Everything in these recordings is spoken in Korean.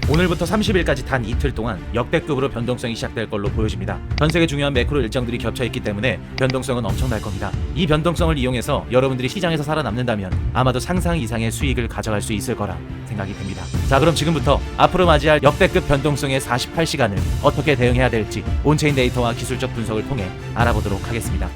오늘부터 30일까지 단 이틀 동안 역대급으로 변동성이 시작될 걸로 보여집니다. 전 세계 중요한 매크로 일정들이 겹쳐있기 때문에 변동성은 엄청날 겁니다. 이 변동성을 이용해서 여러분들이 시장에서 살아남는다면 아마도 상상 이상의 수익을 가져갈 수 있을 거라 생각이 됩니다. 자, 그럼 지금부터 앞으로 맞이할 역대급 변동성의 48시간을 어떻게 대응해야 될지 온체인 데이터와 기술적 분석을 통해 알아보도록 하겠습니다.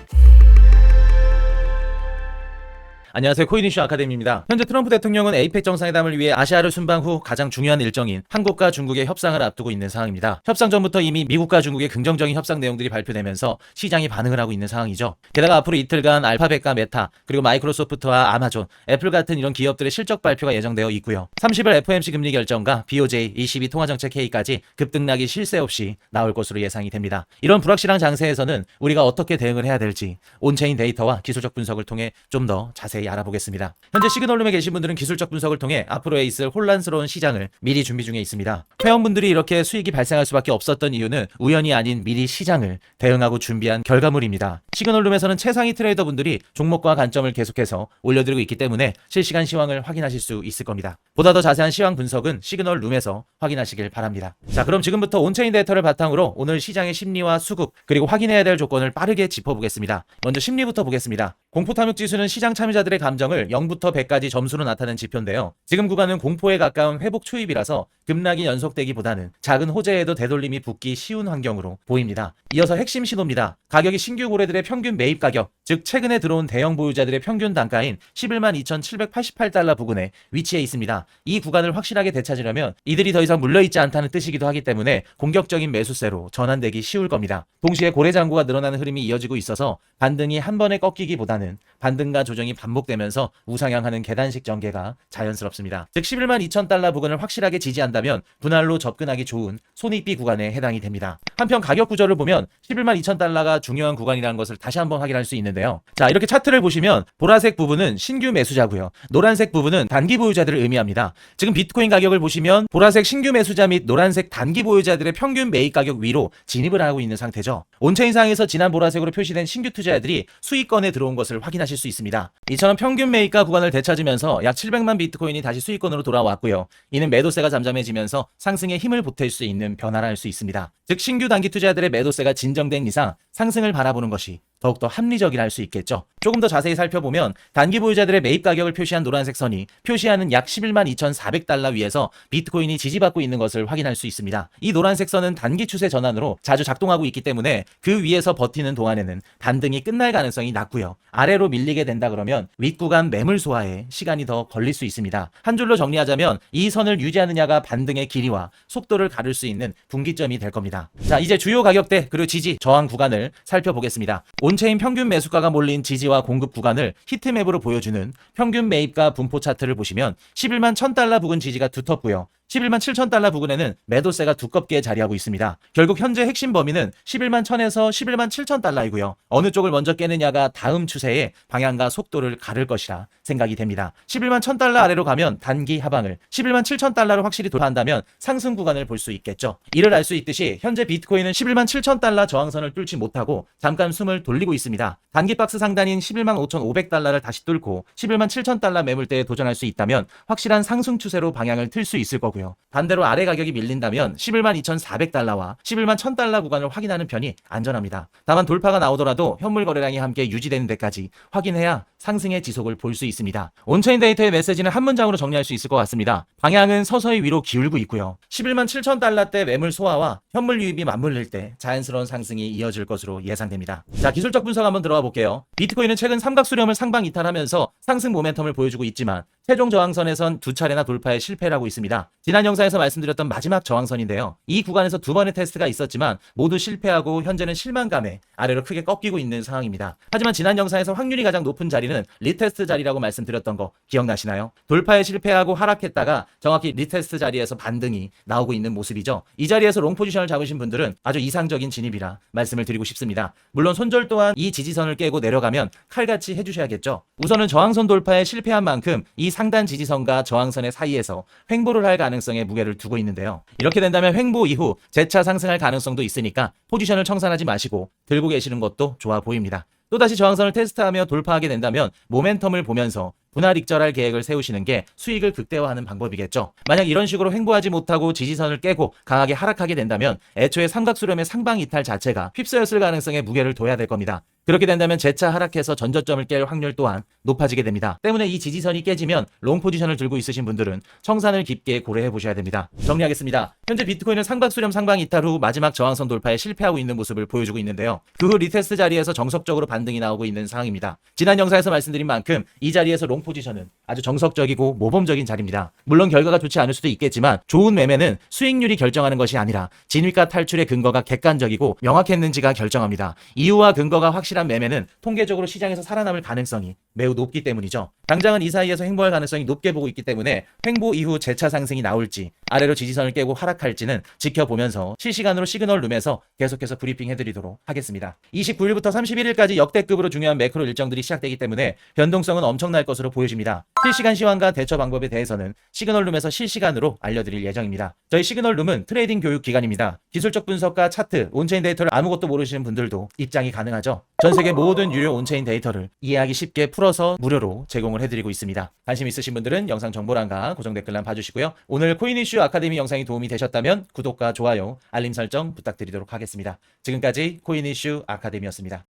안녕하세요. 코인이슈 아카데미입니다. 현재 트럼프 대통령은 에이펙 정상회담을 위해 아시아를 순방 후 가장 중요한 일정인 한국과 중국의 협상을 앞두고 있는 상황입니다. 협상 전부터 이미 미국과 중국의 긍정적인 협상 내용들이 발표되면서 시장이 반응을 하고 있는 상황이죠. 게다가 앞으로 이틀간 알파벳과 메타, 그리고 마이크로소프트와 아마존, 애플 같은 이런 기업들의 실적 발표가 예정되어 있고요. 30일 FOMC 금리 결정과 BOJ, ECB 통화정책 회의까지 급등락이 쉴 새 없이 나올 것으로 예상이 됩니다. 이런 불확실한 장세에서는 우리가 어떻게 대응을 해야 될지 온체인 데이터와 기술적 분석을 통해 좀 더 자세히 알아보겠습니다. 현재 시그널룸에 계신 분들은 기술적 분석을 통해 앞으로에 있을 혼란스러운 시장을 미리 준비 중에 있습니다. 회원분들이 이렇게 수익이 발생할 수밖에 없었던 이유는 우연이 아닌 미리 시장을 대응하고 준비한 결과물입니다. 시그널룸에서는 최상위 트레이더 분들이 종목과 관점을 계속해서 올려드리고 있기 때문에 실시간 시황을 확인하실 수 있을 겁니다. 보다 더 자세한 시황 분석은 시그널룸에서 확인하시길 바랍니다. 자, 그럼 지금부터 온체인 데이터를 바탕으로 오늘 시장의 심리와 수급, 그리고 확인해야 될 조건을 빠르게 짚어보겠습니다. 먼저 심리부터 보겠습니다. 공포탐욕지수는 시장 참여자들의 감정을 0부터 100까지 점수로 나타낸 지표인데요. 지금 구간은 공포에 가까운 회복 초입이라서 급락이 연속되기보다는 작은 호재에도 되돌림이 붙기 쉬운 환경으로 보입니다. 이어서 핵심 신호입니다. 가격이 신규 고래들의 평균 매입 가격, 즉 최근에 들어온 대형 보유자들의 평균 단가인 11만 2,788달러 부근에 위치해 있습니다. 이 구간을 확실하게 되찾으려면 이들이 더 이상 물려있지 않다는 뜻이기도 하기 때문에 공격적인 매수세로 전환되기 쉬울 겁니다. 동시에 고래 잔고가 늘어나는 흐름이 이어지고 있어서 반등이 한 번에 꺾이기보다는 반등과 조정이 반복되면서 우상향하는 계단식 전개가 자연스럽습니다. 즉 11만 2,000달러 부근을 확실하게 지지한다면 분할로 접근하기 좋은 손익비 구간에 해당이 됩니다. 한편 가격 구조를 보면 11만 2,000달러가 중요한 구간이라는 것을 다시 한번 확인할 수 있는데요. 자, 이렇게 차트를 보시면 보라색 부분은 신규 매수자고요. 노란색 부분은 단기 보유자들을 의미합니다. 지금 비트코인 가격을 보시면 보라색 신규 매수자 및 노란색 단기 보유자들의 평균 매입 가격 위로 진입을 하고 있는 상태죠. 온체인상에서 진한 보라색으로 표시된 신규 투자자들이 수익권에 들어온 것을 확인하실 수 있습니다. 이처럼 평균 매입가 구간을 되찾으면서 약 700만 비트코인이 다시 수익권으로 돌아왔고요. 이는 매도세가 잠잠해지면서 상승에 힘을 보탤 수 있는 변화라 할 수 있습니다. 즉 신규 단기 투자자들의 매도세가 진정된 이상 상승을 바라보는 것이 더욱더 합리적이라 할 수 있겠죠. 조금 더 자세히 살펴보면 단기 보유자들의 매입 가격을 표시한 노란색 선이 표시하는 약 11만 2,400달러 위에서 비트코인이 지지받고 있는 것을 확인할 수 있습니다. 이 노란색 선은 단기 추세 전환으로 자주 작동하고 있기 때문에 그 위에서 버티는 동안에는 반등이 끝날 가능성이 낮고요. 아래로 밀리게 된다 그러면 윗구간 매물 소화에 시간이 더 걸릴 수 있습니다. 한 줄로 정리하자면 이 선을 유지하느냐가 반등의 길이와 속도를 가를 수 있는 분기점이 될 겁니다. 자, 이제 주요 가격대 그리고 지지, 저항 구간을 살펴보겠습니다. 온체인 평균 매수가가 몰린 지지와 공급 구간을 히트맵으로 보여주는 평균 매입가 분포 차트를 보시면 11만 1,000달러 부근 지지가 두텁고요. 11만 7,000달러 부근에는 매도세가 두껍게 자리하고 있습니다. 결국 현재 핵심 범위는 11만 1,000에서 11만 7,000달러이고요. 어느 쪽을 먼저 깨느냐가 다음 추세의 방향과 속도를 가를 것이라 생각이 됩니다. 11만 1,000달러 아래로 가면 단기 하방을, 11만 7,000달러를 확실히 돌파한다면 상승 구간을 볼 수 있겠죠. 이를 알 수 있듯이 현재 비트코인은 11만 7,000달러 저항선을 뚫지 못하고 잠깐 숨을 돌리고 있습니다. 단기 박스 상단인 11만 5,500달러를 다시 뚫고 11만 7,000달러 매물대에 도전할 수 있다면 확실한 상승 추세로 방향을 틀 수 있을 거고요. 반대로 아래 가격이 밀린다면 11만 2,400달러와 11만 1,000달러 구간을 확인하는 편이 안전합니다. 다만 돌파가 나오더라도 현물 거래량이 함께 유지되는 데까지 확인해야 상승의 지속을 볼 수 있습니다. 온체인 데이터의 메시지는 한 문장으로 정리할 수 있을 것 같습니다. 방향은 서서히 위로 기울고 있고요. 11만 7,000달러대 매물 소화와 현물 유입이 맞물릴 때 자연스러운 상승이 이어질 것으로 예상됩니다. 자, 기술적 분석 한번 들어가 볼게요. 비트코인은 최근 삼각 수렴을 상방 이탈하면서 상승 모멘텀을 보여주고 있지만 최종 저항선에선 두 차례나 돌파에 실패를 하고 있습니다. 지난 영상에서 말씀드렸던 마지막 저항선인데요. 이 구간에서 두 번의 테스트가 있었지만 모두 실패하고 현재는 실망감에 아래로 크게 꺾이고 있는 상황입니다. 하지만 지난 영상에서 확률이 가장 높은 자리는 리테스트 자리라고 말씀드렸던 거 기억나시나요? 돌파에 실패하고 하락했다가 정확히 리테스트 자리에서 반등이 나오고 있는 모습이죠. 이 자리에서 롱 포지션을 잡으신 분들은 아주 이상적인 진입이라 말씀을 드리고 싶습니다. 물론 손절 또한 이 지지선을 깨고 내려가면 칼같이 해주셔야겠죠. 우선은 저항선 돌파에 실패한 만큼 이 상단 지지선과 저항선의 사이에서 횡보를 할 가능성에 무게를 두고 있는데요. 이렇게 된다면 횡보 이후 재차 상승할 가능성도 있으니까 포지션을 청산하지 마시고 들고 계시는 것도 좋아 보입니다. 또다시 저항선을 테스트하며 돌파하게 된다면 모멘텀을 보면서 분할 익절할 계획을 세우시는 게 수익을 극대화하는 방법이겠죠. 만약 이런 식으로 횡보하지 못하고 지지선을 깨고 강하게 하락하게 된다면 애초에 삼각수렴의 상방 이탈 자체가 휩쓰였을 가능성에 무게를 둬야 될 겁니다. 그렇게 된다면 재차 하락해서 전저점을 깰 확률 또한 높아지게 됩니다. 때문에 이 지지선이 깨지면 롱 포지션을 들고 있으신 분들은 청산을 깊게 고려해 보셔야 됩니다. 정리하겠습니다. 현재 비트코인은 상박수렴 상방 이탈 후 마지막 저항선 돌파에 실패하고 있는 모습을 보여주고 있는데요. 그 후 리테스트 자리에서 정석적으로 반등이 나오고 있는 상황입니다. 지난 영상에서 말씀드린 만큼 이 자리에서 롱 포지션은 아주 정석적이고 모범적인 자리입니다. 물론 결과가 좋지 않을 수도 있겠지만 좋은 매매는 수익률이 결정하는 것이 아니라 진위가 탈출의 근거가 객관적이고 명확했는지가 결정합니다. 이유와 근거가 확실한 매매는 통계적으로 시장에서 살아남을 가능성이 매우 높기 때문이죠. 당장은 이 사이에서 횡보할 가능성이 높게 보고 있기 때문에 횡보 이후 재차 상승이 나올지 아래로 지지선을 깨고 하락할지는 지켜보면서 실시간으로 시그널룸에서 계속해서 브리핑 해드리도록 하겠습니다. 29일부터 31일까지 역대급으로 중요한 매크로 일정들이 시작되기 때문에 변동성은 엄청날 것으로 보여집니다. 실시간 시황과 대처 방법에 대해서는 시그널룸에서 실시간으로 알려드릴 예정입니다. 저희 시그널룸은 트레이딩 교육 기관입니다. 기술적 분석과 차트, 온체인 데이터를 아무것도 모르시는 분들도 입장이 가능하죠. 전 세계 모든 유료 온체인 데이터를 이해하기 쉽게 풀어서 무료로 제공을 해드리고 있습니다. 관심 있으신 분들은 영상 정보란과 고정 댓글란 봐주시고요. 오늘 코인 이슈 아카데미 영상이 도움이 되셨다면 구독과 좋아요, 알림 설정 부탁드리도록 하겠습니다. 지금까지 코인 이슈 아카데미였습니다.